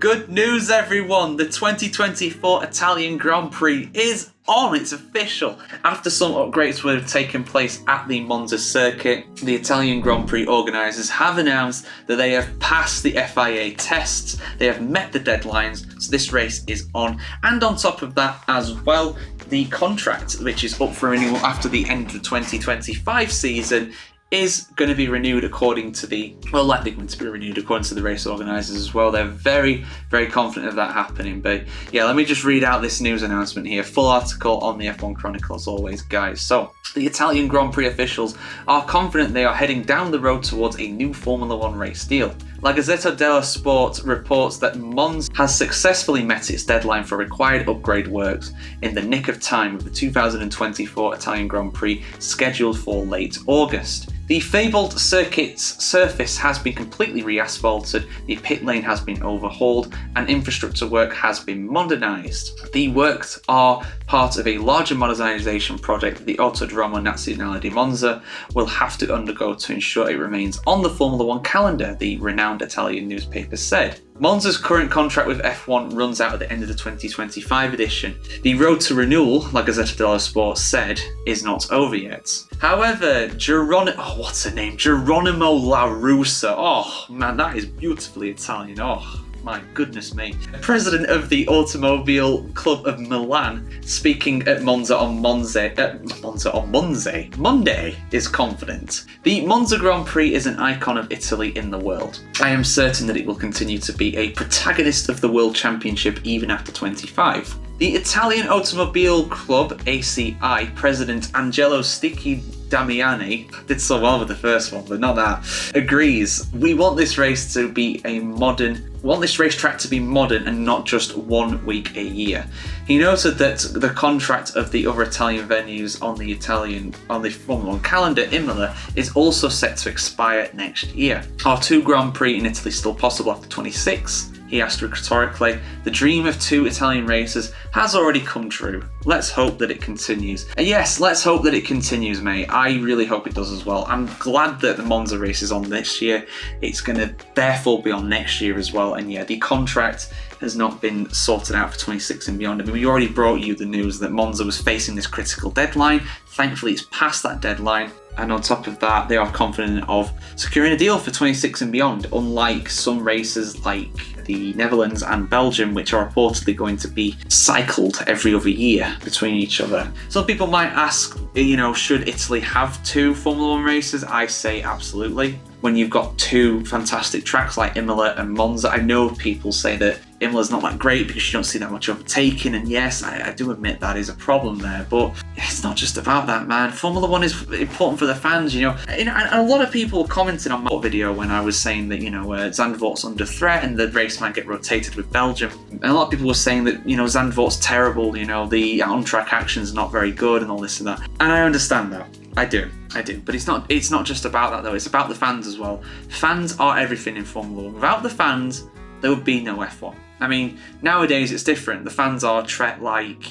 Good news, everyone! The 2024 Italian Grand Prix is on, it's official. After some upgrades were taking place at the Monza circuit, the Italian Grand Prix organisers have announced that they have passed the FIA tests, they have met the deadlines, so this race is on. And on top of that as well, the contract, which is up for renewal after the end of the 2025 season, is going to be renewed according to likely going to be renewed according to the race organisers as well. They're very, very confident of that happening. But yeah, let me just read out this news announcement here. Full article on the F1 Chronicle as always, guys. So, the Italian Grand Prix officials are confident they are heading down the road towards a new Formula 1 race deal. La Gazzetta dello Sport reports that Monza has successfully met its deadline for required upgrade works in the nick of time with the 2024 Italian Grand Prix scheduled for late August. The fabled circuit's surface has been completely re-asphalted, the pit lane has been overhauled, and infrastructure work has been modernised. The works are part of a larger modernisation project that the Autodromo Nazionale di Monza will have to undergo to ensure it remains on the Formula 1 calendar, the renowned Italian newspaper said. Monza's current contract with F1 runs out at the end of the 2025 edition. The road to renewal, La Gazzetta dello Sport said, is not over yet. However, Geronimo La Russa, oh man, that is beautifully Italian, oh my goodness me. President of the Automobile Club of Milan, speaking at Monza on Monday, is confident. The Monza Grand Prix is an icon of Italy in the world. I am certain that it will continue to be a protagonist of the World Championship even after 25. The Italian Automobile Club, ACI, President Angelo Sticchi Damiani, did so well with the first one, but not that, agrees. We want this race to be this racetrack to be modern and not just 1 week a year. He noted that the contract of the other Italian venues on the Formula 1 calendar, Imola, is also set to expire next year. Are 2 Grand Prix in Italy still possible after 26? He asked rhetorically. The dream of 2 Italian races has already come true. Let's hope that it continues. Yes, let's hope that it continues, mate. I really hope it does as well. I'm glad that the Monza race is on this year. It's going to therefore be on next year as well. And yeah, the contract has not been sorted out for 26 and beyond. I mean, we already brought you the news that Monza was facing this critical deadline. Thankfully, it's past that deadline. And on top of that, they are confident of securing a deal for 26 and beyond, unlike some races like the Netherlands and Belgium, which are reportedly going to be cycled every other year between each other. Some people might ask, should Italy have 2 Formula 1 races? I say absolutely. When you've got 2 fantastic tracks like Imola and Monza, I know people say that Imola's not that great because you don't see that much overtaking, and yes, I do admit that is a problem there, but it's not just about that, man. Formula 1 is important for the fans, and a lot of people commented on my video when I was saying that, Zandvoort's under threat and the race might get rotated with Belgium, and a lot of people were saying that, Zandvoort's terrible, the on-track action's not very good and all this and that, and I understand that. I do, but it's not just about that though, it's about the fans as well. Fans are everything in Formula 1. Without the fans, there would be no F1. I mean, nowadays it's different. The fans are treated like,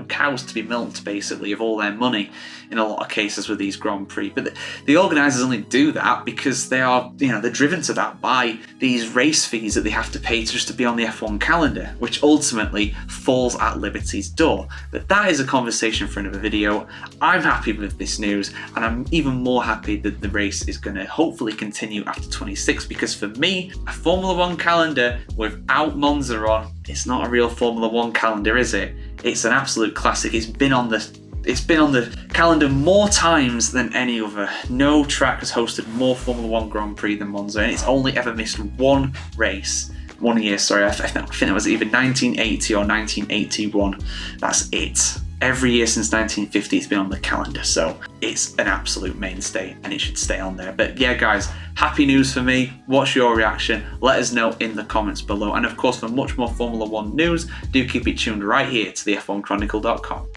cows to be milked, basically, of all their money in a lot of cases with these Grand Prix. But the organisers only do that because they are, they're driven to that by these race fees that they have to pay just to be on the F1 calendar, which ultimately falls at Liberty's door. But that is a conversation for another video. I'm happy with this news, and I'm even more happy that the race is going to hopefully continue after 26, because for me, a Formula 1 calendar without Monza on, it's not a real Formula 1 calendar, is it? It's an absolute classic. It's been on the calendar more times than any other. No track has hosted more Formula 1 Grand Prix than Monza, and it's only ever missed 1 race. 1 year, sorry. I think it was either 1980 or 1981. That's it. Every year since 1950 it's been on the calendar, so it's an absolute mainstay and it should stay on there. But yeah, guys, happy news for me. What's your reaction? Let us know in the comments below. And of course, for much more Formula 1 news, do keep it tuned right here to the F1Chronicle.com.